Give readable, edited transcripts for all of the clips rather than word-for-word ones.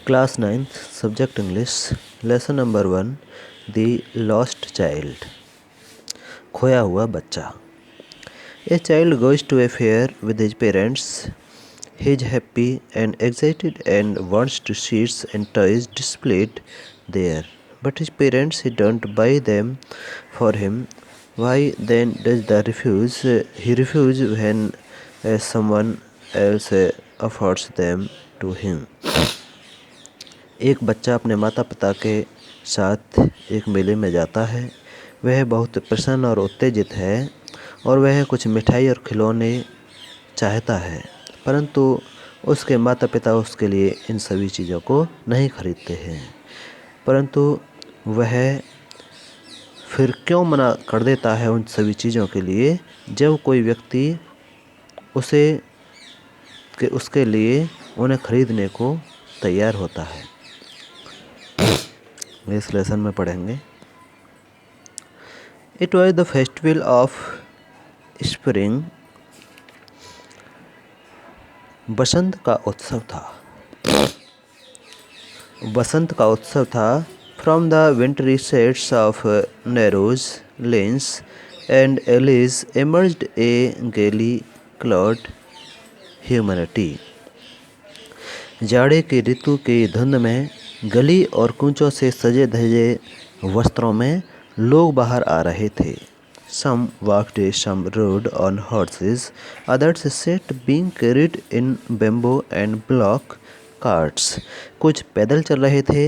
Class 9th, Subject English, Lesson number 1, The Lost Child. खोया हुआ बच्चा. A child goes to a fair with his parents. He is happy and excited and wants to see and toys displayed there. But his parents don't buy them for him. Why then does he refuse when someone else offers them to him? एक बच्चा अपने माता पिता के साथ एक मेले में जाता है। वह बहुत प्रसन्न और उत्तेजित है और वह कुछ मिठाई और खिलौने चाहता है, परंतु उसके माता पिता उसके लिए इन सभी चीज़ों को नहीं खरीदते हैं। परंतु वह फिर क्यों मना कर देता है उन सभी चीज़ों के लिए, जब कोई व्यक्ति उसके लिए उन्हें खरीदने को तैयार होता है। इस लेसन में पढ़ेंगे। It was the festival of spring. बसंत का उत्सव था। From the wintry sets of narrows lanes and alleys emerged a gaily clad humanity. जाड़े की ऋतु की धुंध में गली और कूंचों से सजे धजे वस्त्रों में लोग बाहर आ रहे थे। Some walked, some rode on horses, others sat being carried in bamboo and block carts. कुछ पैदल चल रहे थे,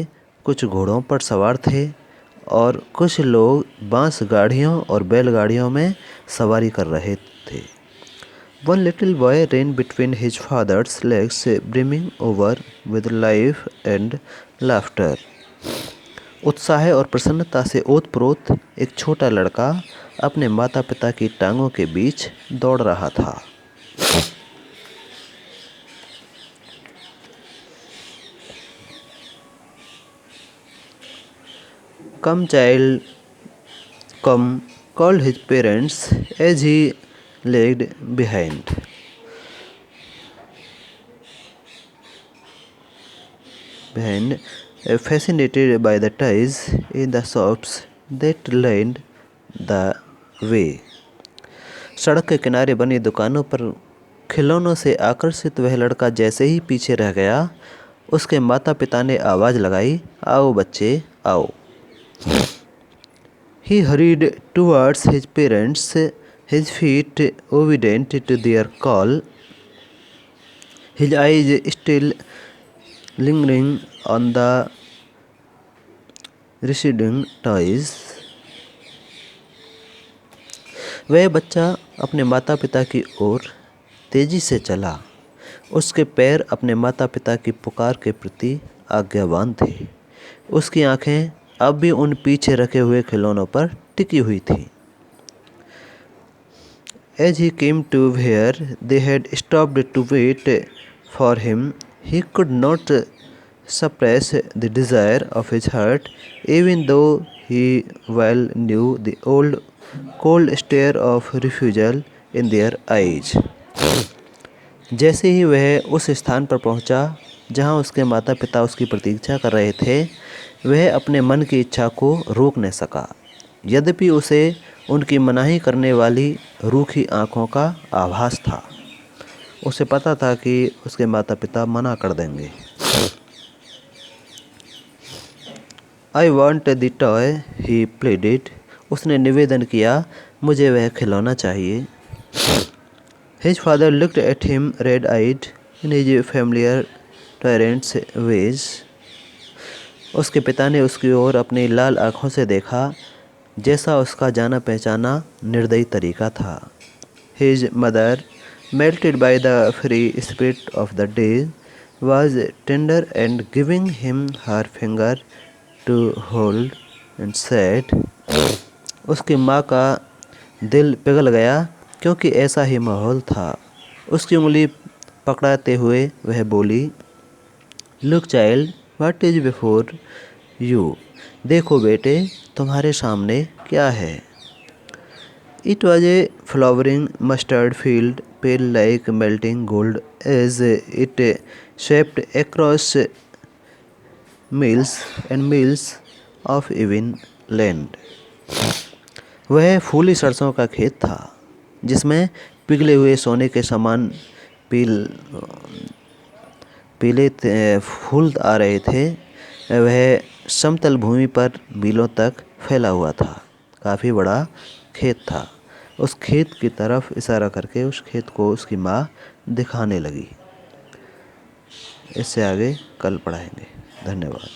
कुछ घोड़ों पर सवार थे और कुछ लोग बांस गाड़ियों और बैलगाड़ियों में सवारी कर रहे थे। One little boy ran between his father's legs, brimming over with life and laughter. उत्साह और प्रसन्नता से ओतप्रोत एक छोटा लड़का अपने माता पिता की टांगों के बीच दौड़ रहा था। Come child, come, called his parents as he lagged behind. Fascinated by the toys in the shops that lined the way. सड़क के किनारे बनी दुकानों पर खिलौनों से आकर्षित वह लड़का जैसे ही पीछे रह गया, उसके माता पिता ने आवाज़ लगाई, आओ बच्चे आओ। He hurried towards his parents, his feet obedient to their call, his eyes still lingering on the receding toys. वह बच्चा अपने माता पिता की ओर तेजी से चला। उसके पैर अपने माता पिता की पुकार के प्रति आज्ञावान थे। उसकी आंखें अब भी उन पीछे रखे हुए खिलौनों पर टिकी हुई थी। As he came to where they had stopped to wait for him, he could not suppress the desire of his heart, even though he well knew the old cold stare of refusal in their eyes. जैसे ही वह उस स्थान पर पहुंचा जहां उसके माता पिता उसकी प्रतीक्षा कर रहे थे, वह अपने मन की इच्छा को रोक न सका, यद्यपि उसे उनकी मनाही करने वाली रूखी आंखों का आभास था। उसे पता था कि उसके माता पिता मना कर देंगे। I want the toy, he pleaded. उसने निवेदन किया, मुझे वह खिलौना चाहिए। His father looked at him red-eyed in his familiar tyrant's ways. उसके पिता ने उसकी ओर अपनी लाल आँखों से देखा, जैसा उसका जाना पहचाना निर्दयी तरीका था। His mother, melted by the free spirit of the day, was tender and giving him her finger to hold and said, उसकी माँ का दिल पिघल गया क्योंकि ऐसा ही माहौल था। उसकी उंगली पकड़ाते हुए वह बोली, Look child, what is before you? देखो बेटे, तुम्हारे सामने क्या है? It was a flowering mustard field, pale like melting gold as it swept across mills and mills of even land. वह फूली सरसों का खेत था जिसमें पिघले हुए सोने के समान पीले फूल आ रहे थे। वह समतल भूमि पर मीलों तक फैला हुआ था। काफ़ी बड़ा खेत था। उस खेत की तरफ इशारा करके उस खेत को उसकी माँ दिखाने लगी। इससे आगे कल पढ़ाएंगे। धन्यवाद।